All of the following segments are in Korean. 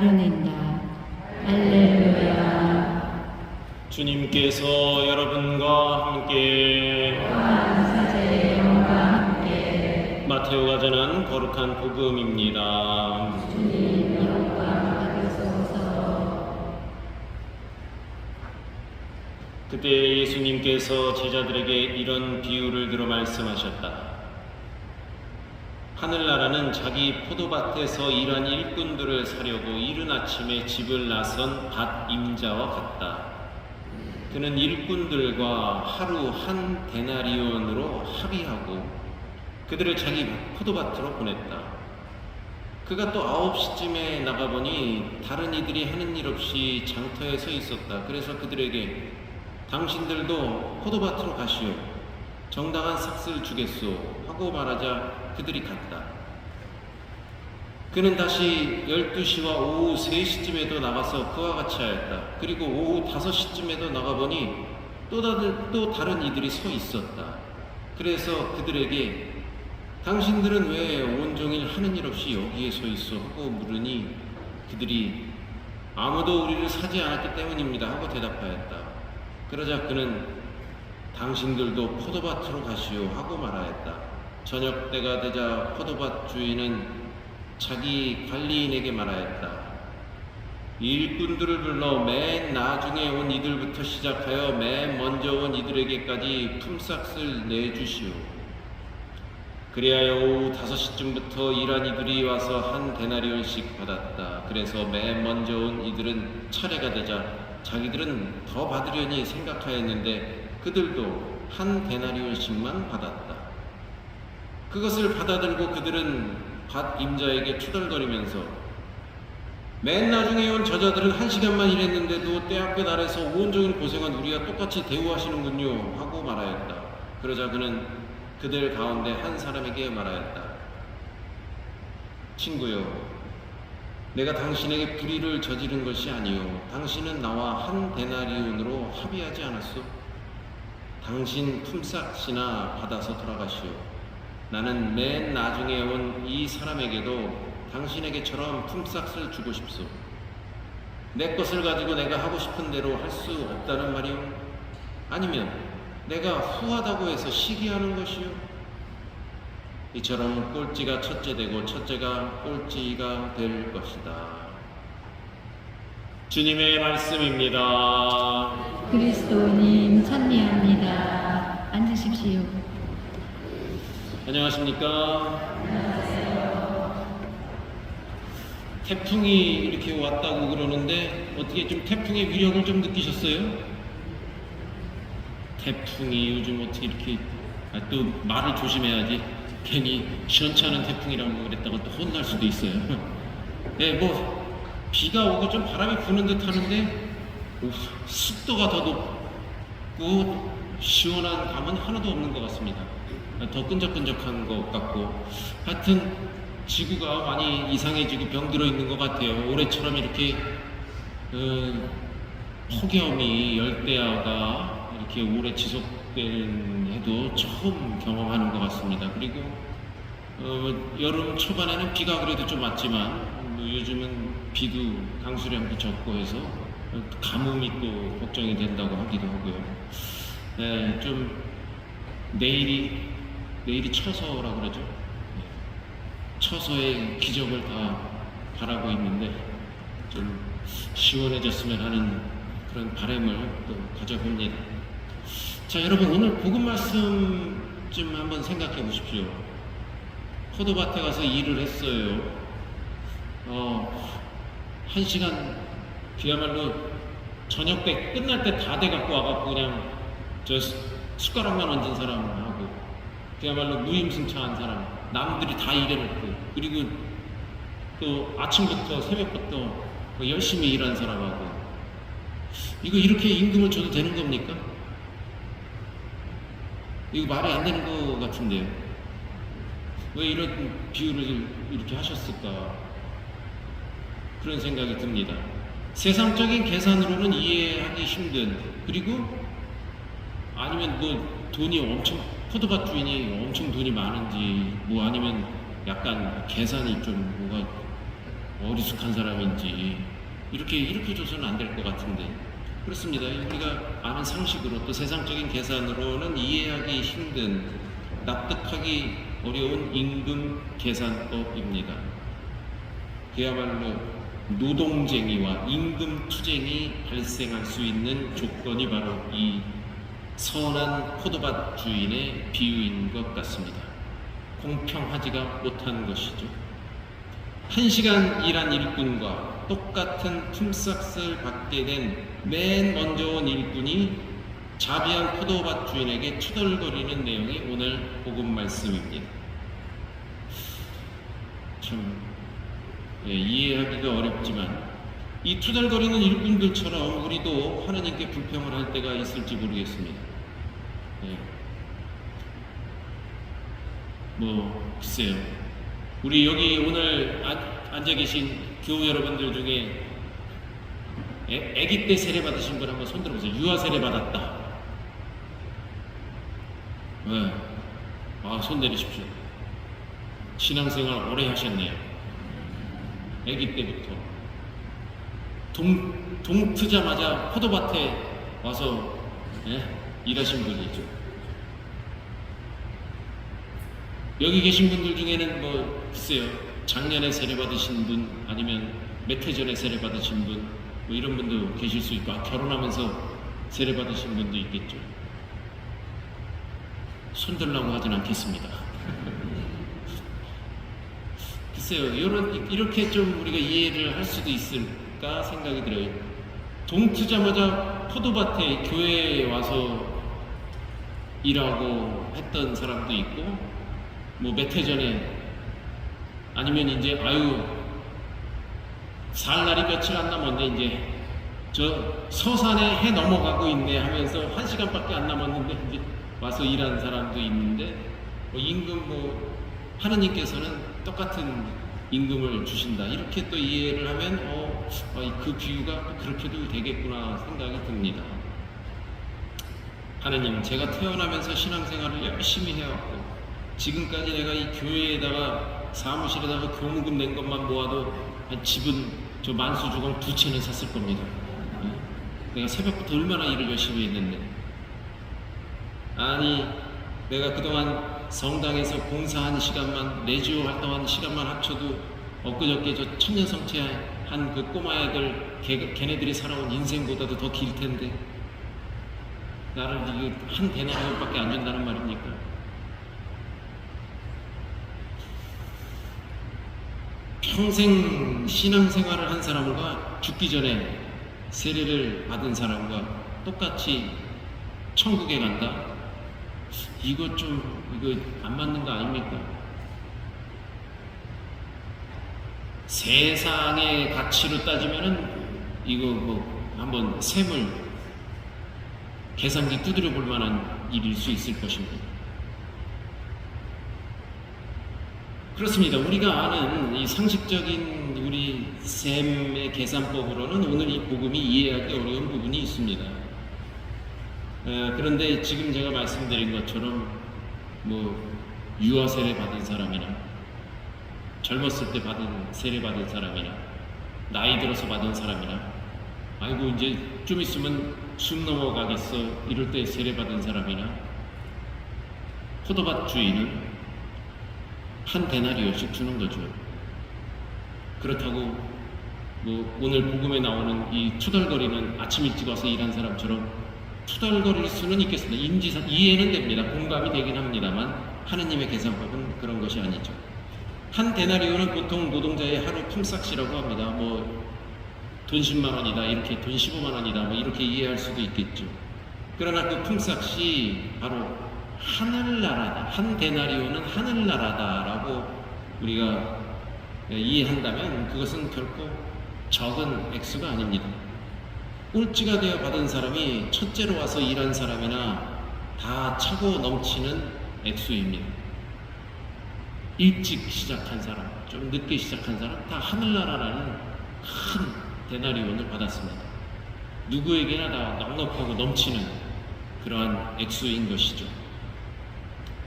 아른인다. 할렐루야. 주님께서 여러분과 함께 사제의 영과 함께 마테오가 전한 거룩한 복음입니다. 주님 영광 받으소서. 그때 예수님께서 제자들에게 이런 비유를 들어 말씀하셨다. 하늘나라는 자기 포도밭에서 일한 일꾼들을 사려고 이른 아침에 집을 나선 밭 임자와 같다. 그는 일꾼들과 하루 한 데나리온으로 합의하고 그들을 자기 포도밭으로 보냈다. 그가 또 9시쯤에 나가보니 다른 이들이 하는 일 없이 장터에 서 있었다. 그래서 그들에게 당신들도 포도밭으로 가시오. 정당한 삭슬 주겠소 하고 말하자 그들이 갔다. 그는 다시 12시와 오후 3시쯤에도 나가서 그와 같이 하였다. 그리고 오후 5시쯤에도 나가보니 또 다른 이들이 서 있었다. 그래서 그들에게 당신들은 왜 온종일 하는 일 없이 여기에 서 있어? 하고 물으니 그들이 아무도 우리를 사지 않았기 때문입니다 하고 대답하였다. 그러자 그는 당신들도 포도밭으로 가시오 하고 말하였다. 저녁 때가 되자 포도밭 주인은 자기 관리인에게 말하였다. 일꾼들을 불러 맨 나중에 온 이들부터 시작하여 맨 먼저 온 이들에게까지 품삯을 내주시오. 그리하여 오후 5시쯤부터 일한 이들이 와서 한 데나리온씩 받았다. 그래서 맨 먼저 온 이들은 차례가 되자 자기들은 더 받으려니 생각하였는데 그들도 한 데나리온씩만 받았다. 그것을 받아들고 그들은 밭 임자에게 투덜거리면서 맨 나중에 온 저자들은 1시간만 일했는데도 떼약볕 아래서 온종일 고생한 우리와 똑같이 대우하시는군요 하고 말하였다. 그러자 그는 그들 가운데 한 사람에게 말하였다. 친구여, 내가 당신에게 불의를 저지른 것이 아니요 당신은 나와 한 데나리온으로 합의하지 않았소? 당신 품삯이나 받아서 돌아가시오. 나는 맨 나중에 온 이 사람에게도 당신에게처럼 품삯을 주고 싶소. 내 것을 가지고 내가 하고 싶은 대로 할 수 없다는 말이오? 아니면 내가 후하다고 해서 시기하는 것이오? 이처럼 꼴찌가 첫째 되고 첫째가 꼴찌가 될 것이다. 주님의 말씀입니다. 그리스도님 찬미합니다. 앉으십시오. 안녕하십니까? 태풍이 이렇게 왔다고 그러는데 어떻게 좀 태풍의 위력을 좀 느끼셨어요? 태풍이 요즘 어떻게 이렇게 또 말을 조심해야지 괜히 시원치 않은 태풍이라고 그랬다가 또 혼날 수도 있어요. 네, 뭐 비가 오고 좀 바람이 부는 듯 하는데 습도가 더 높고 시원한 감은 하나도 없는 것 같습니다. 더 끈적끈적한 것 같고 하여튼 지구가 많이 이상해지고 병들어 있는 것 같아요. 올해처럼 이렇게 폭염이 열대야가 이렇게 오래 지속된 해도 처음 경험하는 것 같습니다. 그리고 여름 초반에는 비가 그래도 좀 왔지만 요즘은 비도 강수량도 적고 해서 가뭄이 또 걱정이 된다고 하기도 하고요. 네, 좀 내일이 처서라고 그러죠. 처서의 기적을 다 바라고 있는데 좀 시원해졌으면 하는 그런 바람을 또 가져봅니다. 자, 여러분 오늘 복음 말씀 좀 한번 생각해 보십시오. 포도밭에 가서 일을 했어요. 1시간 그야말로 저녁 때 끝날 때 다 돼 갖고 와갖고 그냥 저 숟가락만 얹은 사람하고 그야말로 무임승차한 사람, 남들이 다 일해놓고 그리고 또 아침부터 새벽부터 열심히 일한 사람하고 이거 이렇게 임금을 줘도 되는 겁니까? 이거 말이 안 되는 것 같은데요. 왜 이런 비유를 이렇게 하셨을까? 그런 생각이 듭니다. 세상적인 계산으로는 이해하기 힘든, 그리고 아니면 뭐 돈이 엄청 포도밭 주인이 엄청 돈이 많은지 뭐 아니면 약간 계산이 좀 뭐가 어리숙한 사람인지 이렇게 줘서는 안 될 것 같은데. 그렇습니다. 우리가 아는 상식으로 또 세상적인 계산으로는 이해하기 힘든, 납득하기 어려운 임금 계산법입니다. 그야말로 노동쟁이와 임금 투쟁이 발생할 수 있는 조건이 바로 이 선한 포도밭 주인의 비유인 것 같습니다. 공평하지가 못한 것이죠. 1시간 일한 일꾼과 똑같은 품삯을 받게 된 맨 먼저 온 일꾼이 자비한 포도밭 주인에게 투덜거리는 내용이 오늘 복음 말씀입니다. 참 이해하기가 어렵지만 이 투덜거리는 일꾼들처럼 우리도 하나님께 불평을 할 때가 있을지 모르겠습니다. 글쎄요. 우리 여기 오늘 앉아 계신 교우 여러분들 중에 아기 때 세례 받으신 분 한번 손 들어보세요. 유아 세례 받았다. 손 내리십시오. 신앙생활 오래 하셨네요. 아기 때부터. 동 트자마자 포도밭에 와서 일하신 분이죠. 여기 계신 분들 중에는 글쎄요, 작년에 세례 받으신 분, 아니면 몇 해 전에 세례 받으신 분, 이런 분도 계실 수 있고, 결혼하면서 세례 받으신 분도 있겠죠. 손들라고 하진 않겠습니다. 글쎄요, 이렇게 좀 우리가 이해를 할 수도 있을까 생각이 들어요. 동 트자마자 포도밭에 교회에 와서 일하고 했던 사람도 있고, 몇 해 전에, 아니면 이제 살 날이 며칠 안 남았는데 이제 저 서산에 해 넘어가고 있네 하면서 1시간밖에 안 남았는데 이제 와서 일하는 사람도 있는데, 임금 하느님께서는 똑같은 임금을 주신다, 이렇게 또 이해를 하면 그 비유가 그렇게도 되겠구나 생각이 듭니다. 하느님, 제가 태어나면서 신앙생활을 열심히 해왔고 지금까지 내가 이 교회에다가 사무실에다가 교무금 낸 것만 모아도 집은 저 만수주공 2채는 샀을 겁니다. 내가 새벽부터 얼마나 일을 열심히 했는데. 아니, 내가 그동안 성당에서 봉사한 시간만, 내지오 활동한 시간만 합쳐도 엊그저께 저 천년성체한 그 꼬마애들, 걔네들이 살아온 인생보다도 더 길 텐데 나를 한 대나리온밖에 안 준다는 말입니까? 평생 신앙생활을 한 사람과 죽기 전에 세례를 받은 사람과 똑같이 천국에 간다? 이거 안 맞는 거 아닙니까? 세상의 가치로 따지면은 이거 한번 셈을 계산기 두드려 볼 만한 일일 수 있을 것입니다. 그렇습니다. 우리가 아는 이 상식적인 우리 셈의 계산법으로는 오늘 이 복음이 이해하기 어려운 부분이 있습니다. 그런데 지금 제가 말씀드린 것처럼 유아 세례 받은 사람이나 젊었을 때 세례 받은 사람이나 나이 들어서 받은 사람이나 이제 좀 있으면 숨 넘어가겠어 이럴 때 세례 받은 사람이나 포도밭 주인은 한 데나리온씩 주는 거죠. 그렇다고 오늘 복음에 나오는 이 투덜거리는 아침 일찍 와서 일한 사람처럼 투덜거릴 수는 있겠습니다. 이해는 됩니다. 공감이 되긴 합니다만 하느님의 계산법은 그런 것이 아니죠. 한 데나리온은 보통 노동자의 하루 품삯이라고 합니다. 돈 10만 원이다, 이렇게 돈 15만 원이다, 이렇게 이해할 수도 있겠죠. 그러나 그 품삯이 바로 하늘나라다, 한 데나리온은 하늘나라다라고 우리가 이해한다면 그것은 결코 적은 액수가 아닙니다. 꼴찌가 되어 받은 사람이 첫째로 와서 일한 사람이나 다 차고 넘치는 액수입니다. 일찍 시작한 사람, 좀 늦게 시작한 사람, 다 하늘나라라는 큰 데나리온을 받았습니다. 누구에게나 다 넉넉하고 넘치는 그러한 액수인 것이죠.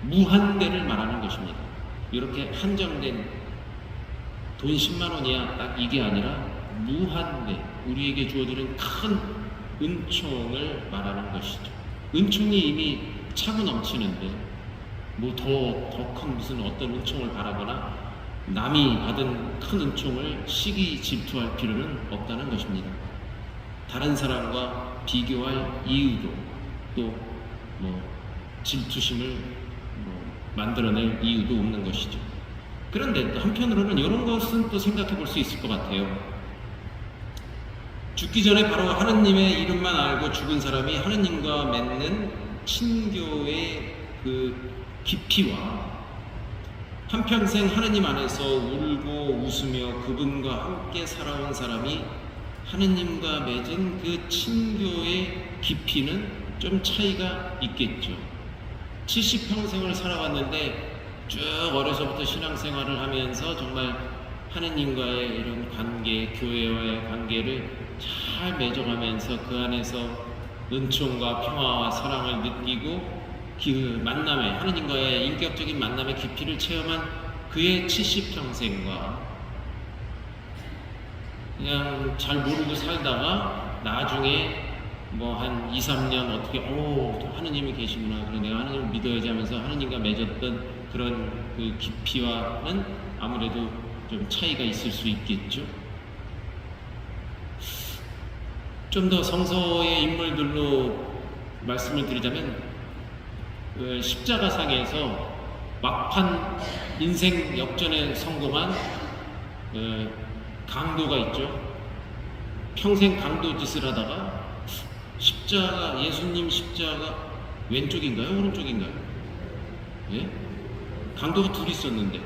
무한대를 말하는 것입니다. 이렇게 한정된 돈 10만 원이야 딱 이게 아니라 무한대 우리에게 주어지는 큰 은총을 말하는 것이죠. 은총이 이미 차고 넘치는데 뭐 더 큰 무슨 어떤 은총을 바라거나 남이 받은 큰 은총을 시기 질투할 필요는 없다는 것입니다. 다른 사람과 비교할 이유도 또 뭐 질투심을 만들어낼 이유도 없는 것이죠. 그런데 또 한편으로는 이런 것은 또 생각해 볼 수 있을 것 같아요. 죽기 전에 바로 하느님의 이름만 알고 죽은 사람이 하느님과 맺는 친교의 그 깊이와 한평생 하느님 안에서 울고 웃으며 그분과 함께 살아온 사람이 하느님과 맺은 그 친교의 깊이는 좀 차이가 있겠죠. 70평생을 살아왔는데 쭉 어려서부터 신앙생활을 하면서 정말 하느님과의 이런 관계, 교회와의 관계를 잘 맺어가면서 그 안에서 은총과 평화와 사랑을 느끼고 그 만남의 하느님과의 인격적인 만남의 깊이를 체험한 그의 70평생과 그냥 잘 모르고 살다가 나중에 뭐 한 2, 3년 어떻게 하느님이 계시구나 그래 내가 하느님을 믿어야지 하면서 하느님과 맺었던 그런 그 깊이와는 아무래도 좀 차이가 있을 수 있겠죠. 좀 더 성서의 인물들로 말씀을 드리자면 그 십자가상에서 막판 인생 역전에 성공한 강도가 있죠. 평생 강도 짓을 하다가 십자가, 예수님 십자가 왼쪽인가요? 오른쪽인가요? 예? 강도가 둘이 있었는데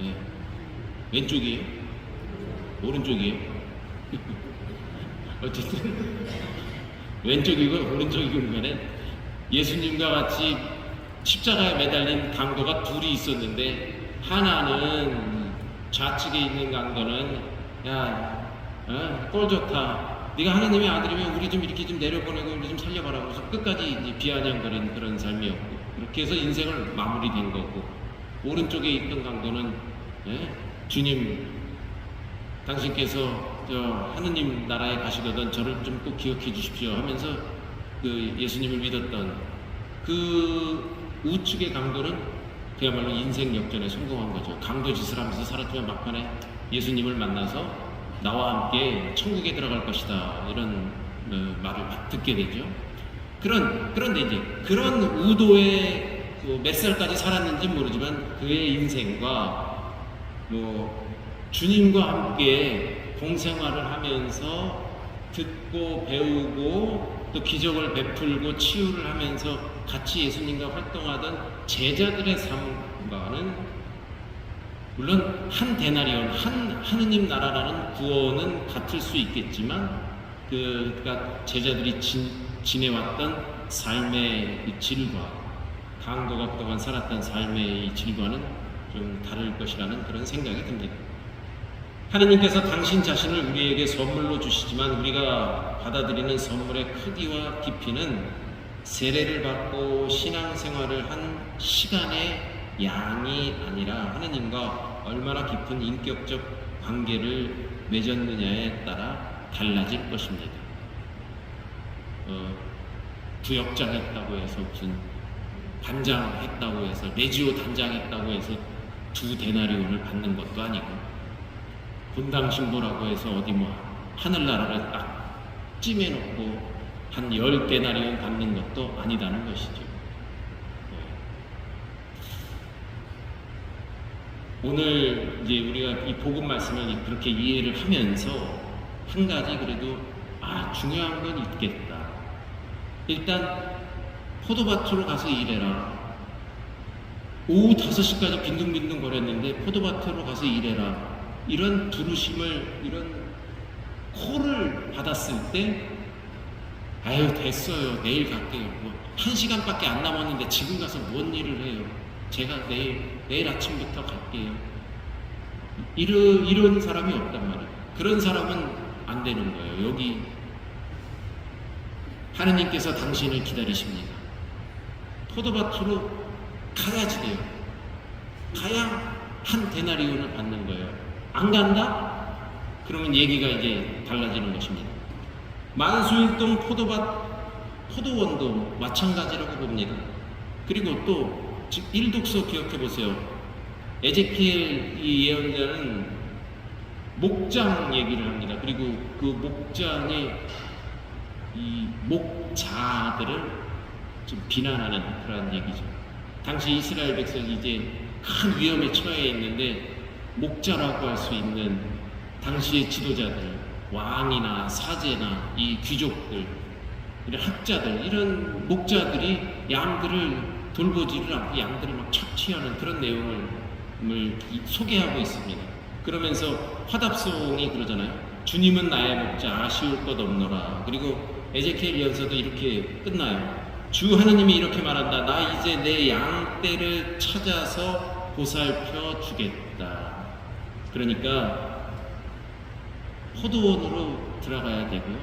예. 왼쪽이에요? 오른쪽이에요? 어쨌든 왼쪽이고 오른쪽이고 간에 예수님과 같이 십자가에 매달린 강도가 둘이 있었는데 하나는 좌측에 있는 강도는 꼴 좋다. 네가 하느님의 아들이면 우리 좀 이렇게 좀 내려보내고 우리 좀 살려봐라. 그래서 끝까지 이제 비아냥거리는 그런 삶이었고 그렇게 해서 인생을 마무리된 거고 오른쪽에 있던 강도는 주님 당신께서 저 하느님 나라에 가시거든 저를 좀 꼭 기억해 주십시오 하면서 그 예수님을 믿었던 그 우측의 강도는 그야말로 인생 역전에 성공한 거죠. 강도 짓을 하면서 살았지만 막판에 예수님을 만나서 나와 함께 천국에 들어갈 것이다 이런 말을 듣게 되죠. 그런데 이제 그런 우도에 몇 살까지 살았는지 모르지만 그의 인생과 뭐 주님과 함께 공생활을 하면서 듣고 배우고 또 기적을 베풀고 치유를 하면서 같이 예수님과 활동하던 제자들의 삶과는 물론 한 데나리온, 하느님 나라라는 구원은 같을 수 있겠지만 그러니까 제자들이 지내왔던 삶의 이 질과 강도가 그동안 살았던 삶의 이 질과는 좀 다를 것이라는 그런 생각이 듭니다. 하느님께서 당신 자신을 우리에게 선물로 주시지만 우리가 받아들이는 선물의 크기와 깊이는 세례를 받고 신앙생활을 한 시간의 양이 아니라 하느님과 얼마나 깊은 인격적 관계를 맺었느냐에 따라 달라질 것입니다. 부역장했다고 해서 무슨 단장했다고 해서 레지오 단장했다고 해서 2데나리온을 받는 것도 아니고 본당 신부라고 해서 어디 뭐 하늘나라를 딱 찜해놓고 한 10데나리온 받는 것도 아니다는 것이죠. 오늘 이제 우리가 이 복음 말씀을 그렇게 이해를 하면서 한 가지 그래도 중요한 건 있겠다. 일단 포도밭으로 가서 일해라. 오후 5시까지 빈둥빈둥 거렸는데 포도밭으로 가서 일해라. 이런 부르심을 이런 콜을 받았을 때 됐어요. 내일 갈게요. 뭐 1시간밖에 안 남았는데 지금 가서 뭔 일을 해요. 제가 내일 아침부터 갈게요. 이런 사람이 없단 말이에요. 그런 사람은 안 되는 거예요. 여기 하느님께서 당신을 기다리십니다. 포도밭으로 가야지 돼요. 가야 한 데나리온을 받는 거예요. 안 간다? 그러면 얘기가 이제 달라지는 것입니다. 만수일동 포도원도 마찬가지라고 봅니다. 그리고 또 일독서 기억해 보세요. 에제키엘 이 예언자는 목장 얘기를 합니다. 그리고 그 목장의 이 목자들을 좀 비난하는 그런 얘기죠. 당시 이스라엘 백성이 이제 큰 위험에 처해 있는데 목자라고 할 수 있는 당시의 지도자들, 왕이나 사제나 이 귀족들, 이런 학자들, 이런 목자들이 양들을 돌보지를 않고 양들을 막 착취하는 그런 내용을 소개하고 있습니다. 그러면서 화답송이 그러잖아요. 주님은 나의 목자, 아쉬울 것 없노라. 그리고 에제키엘 예언서도 이렇게 끝나요. 주 하나님이 이렇게 말한다. 나 이제 내 양떼를 찾아서 보살펴 주겠다. 그러니까 포도원으로 들어가야 되고요.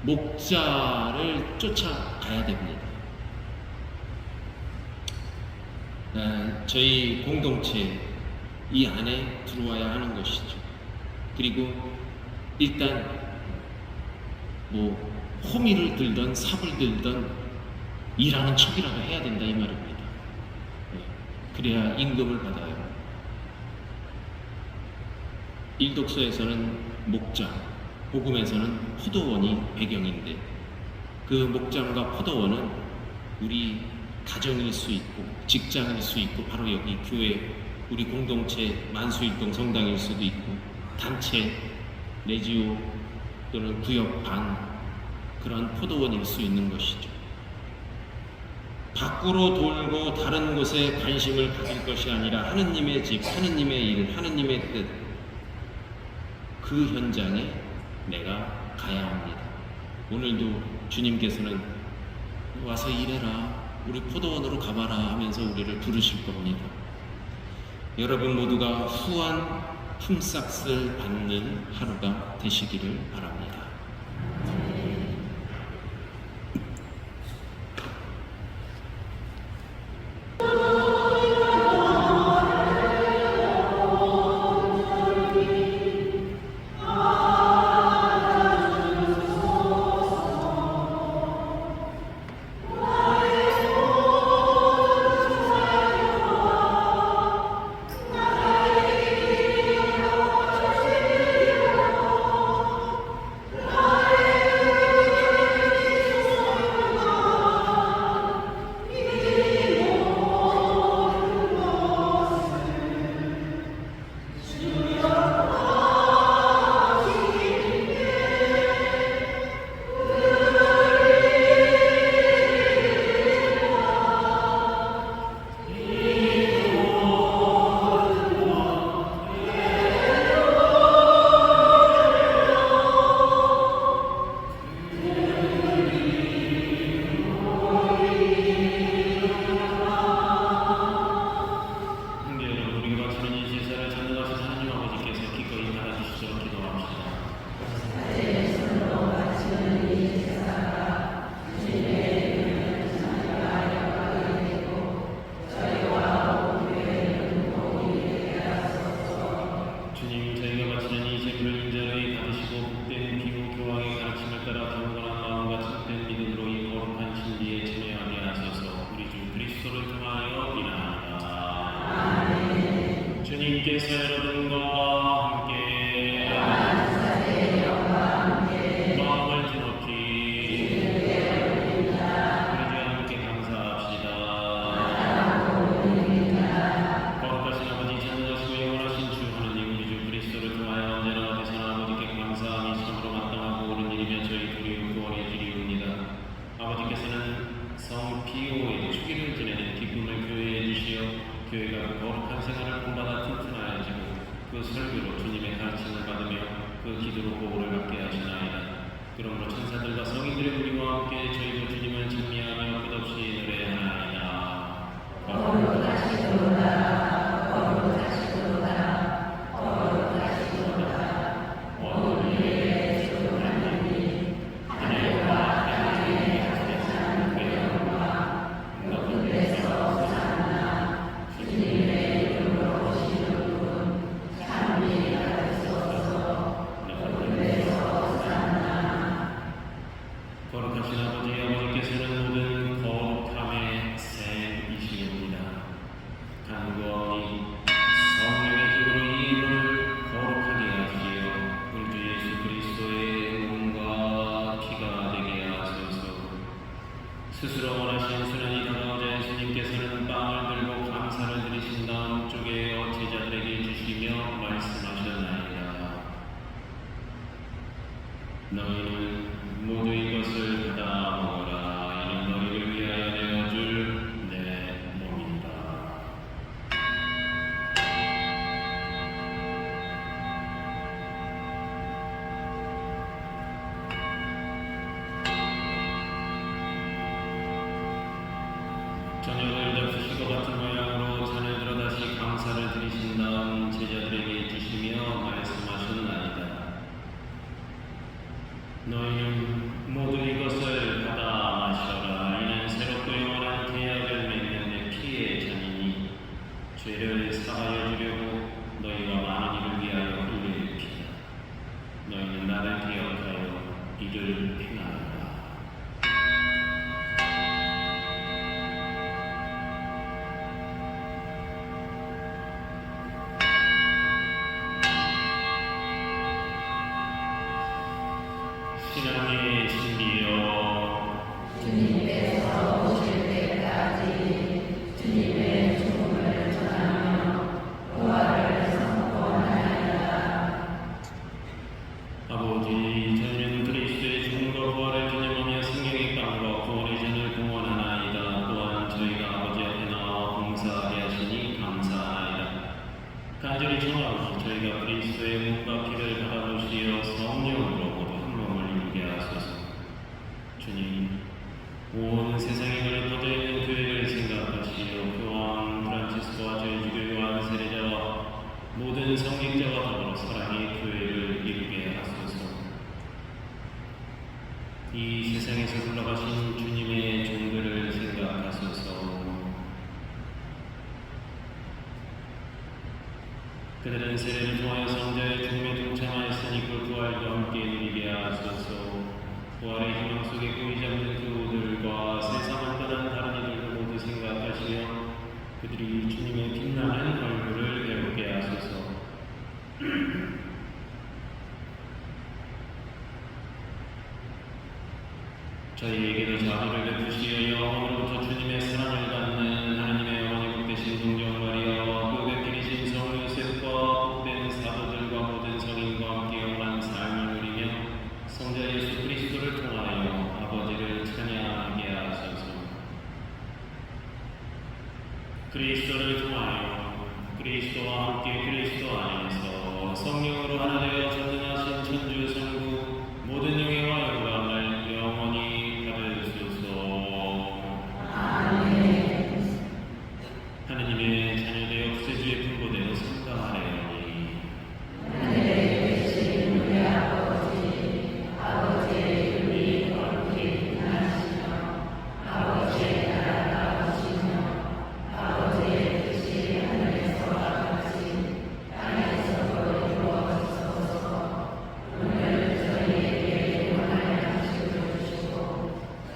목자를 쫓아가야 됩니다. 저희 공동체 이 안에 들어와야 하는 것이죠. 그리고 일단 호미를 들던 삽을 들던 일하는 척이라도 해야 된다 이 말입니다. 그래야 임금을 받아요. 일독서에서는 목장, 복음에서는 포도원이 배경인데 그 목장과 포도원은 우리 가정일 수 있고 직장일 수 있고 바로 여기 교회 우리 공동체 만수일동 성당일 수도 있고 단체 레지오 또는 구역 반 그런 포도원일 수 있는 것이죠. 밖으로 돌고 다른 곳에 관심을 가질 것이 아니라 하느님의 집, 하느님의 일, 하느님의 뜻 그 현장에 내가 가야 합니다. 오늘도 주님께서는 와서 일해라, 우리 포도원으로 가봐라 하면서 우리를 부르실 겁니다. 여러분 모두가 후한 품삯을 받는 하루가 되시기를 바랍니다. 주님께서 여러분과 함께 마음을 드높이 우리 주 함께 감사합시다. 거룩하신 아버지, 전능하시고 영원하신 주 하나님, 우리 주 그리스도를 통하여 언제나 어디서나 아버지께 감사함이 참으로 마땅하고 옳은 일이며 저희 도리요 구원의 길이옵니다. 아버지께서는 성 피오의 축일을 지내는 기쁨을 교회에 주시어 교회가 거룩한 생활을 본받아 튼튼하여지고 그 설교로 주님의 가르침을 받으며 그 기도로 보호를 받게 하시나이다. 그러므로 천사들과 성인들의 무리와 함께 저희도 주님을 찬미하며 끝없이 노래하나이다. 거룩하시도다, 거룩하시도다, 거룩하시도다. 원리의 주 하나님, 하늘과 땅의 가득한 그 영광, 높은 데서 오사나. 주님의 이름으로 오시는 분 참 너희는 모두 이것을 받아 먹어라. 이는 너희를 위하여 내어줄 내 몸이다. 저녁을 잡수시고 같은 모양으로 잔을 들어 다시 감사를 드리신 다음 제자들에게 주시며 말씀하셨나이다. 너희는 모두 이것을 받아 마셔라. 이는 새롭고 영원한 계약을 맺는 내 피의 잔이니 죄를 사하여 주려고 너희와 많은 이를 위하여 흘릴 피다. 너희는 나를 기억하여 이를 행하라. 신앙의 신비여, 주님께서 오실 때까지 주님의 죽음을 전하며 부활을 선포하나이다. 아버지, 저희는 그리스도의 죽음과 부활을 기념하며 생명의 빵과 구원의 잔을 공헌하나이다. 또한 저희가 아버지 앞에 나와 봉사하게 하시니 감사하나이다. 간절히 청하오니 저희가 그리스도의 몸과 피를 받아보시어 성령으로 모두 한 몸을 이루게 하소서. 주님, 온 세상에 널리 퍼져 있는 교회를 생각하시어 교황 프란치스코와 저희 주교 요한 세례자와 모든 성직자와 더불어 사랑의 교회를 이루게 하소서. 이 세상에서 흘러가신 주님의 종들을 생각하소서. 그들은 세례를 통하여 성자의 죽음에 동참하였으니 그 부활도 함께 누리게 하소서. 부활의 희망 속에 꼬이 잡는 그들과 세상을 떠난 다른 이들도 모두 생각하시며 그들이 주님의 빛나는 얼굴을 배우게 하소서. 저희에게도 자비를 베푸시어 영원으로부터 주님의 사랑을 받는 하나님의 어머니 복되신 동정 마리아와 그 뵙기리신 성 요셉과 복된 사도들과 모든 성인과 함께 영원한 삶을 누리며 성자 예수 그리스도를 통하여 아버지를 찬양하게 하소서. 그리스도를 통하여 그리스도와 함께 그리스도 안에서 성령으로 하나 되어 전능하신 천주 성부 모든 영예와 영광을 영원히 받으소서. 아멘. 하느님의 자녀되어 구세주의 분보대로 성가하려니 하늘에 계신 우리 아버지, 아버지의 이름이 거룩히 빛나시며 아버지의 나라가 오시며 아버지의 뜻이 하늘에서와 같이 땅에서도 이루어지소서. 오늘 저희에게 영원한 양식을 주시고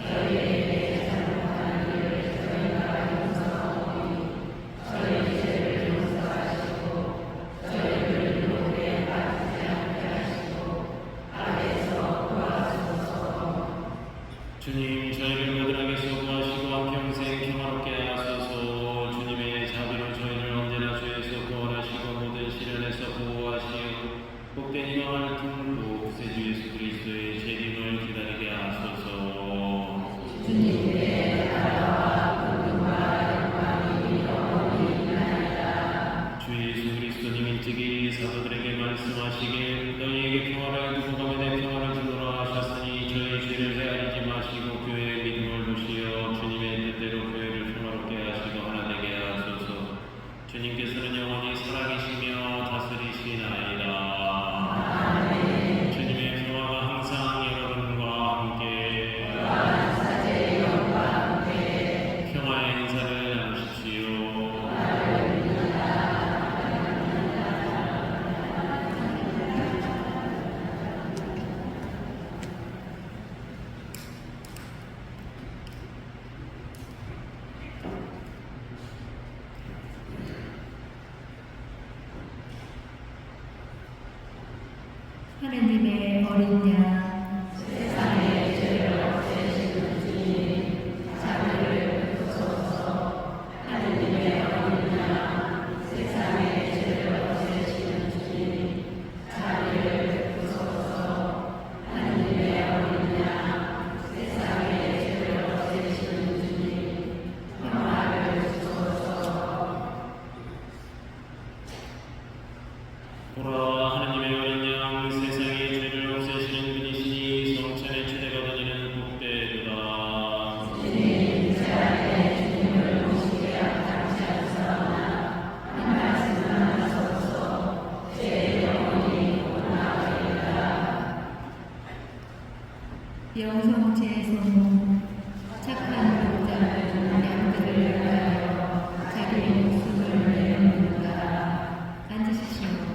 저희에게 잘못한 일을 저희가 용서하오니 저희 죄를 용서하시고 저희를 유혹에 빠지지 않게 하시고 악에서 구하소서. 주님, 저희를 모든 악에서 구하시고 한평생 평화롭게 하소서. 주님의 자비로 저희를 언제나 죄에서 구원하시고 모든 시련에서 보호하시어 복된 희망을 품고 구세주 예수 그리스도의 재림을 기다리게 하소서. 주님의 나라와 권능과 영광이 영원히 있나이다. 주 예수 그리스도님 일찍이 사도들에게 말씀하시길 너희에게 평화를 두고 가며 내 평화를 주노라 하셨으니 저희 죄를 헤아리지 마시고 교회의 믿음을 보시어 주님의 뜻대로 교회를 평화롭게 하시고 하나 되게 하소서. 주님께서는 영원히 살아계시며 다스리시나이다. 아멘. 주님의 평화가 항상 여러분과 함께 사제 영과 함께 평화의 인사를 나누십시오. 하느님의 어린 양, 세상의 죄를 없애시는 주님, 자비를 베푸소서. 하느님의 어린 양, 세상의 죄를 없애시는 주님, 자비를 베푸소서. 하느님의 영성제 소문 착한 목자는 양들을 위하여 자기 목숨을 내놓는다. 앉으십시오.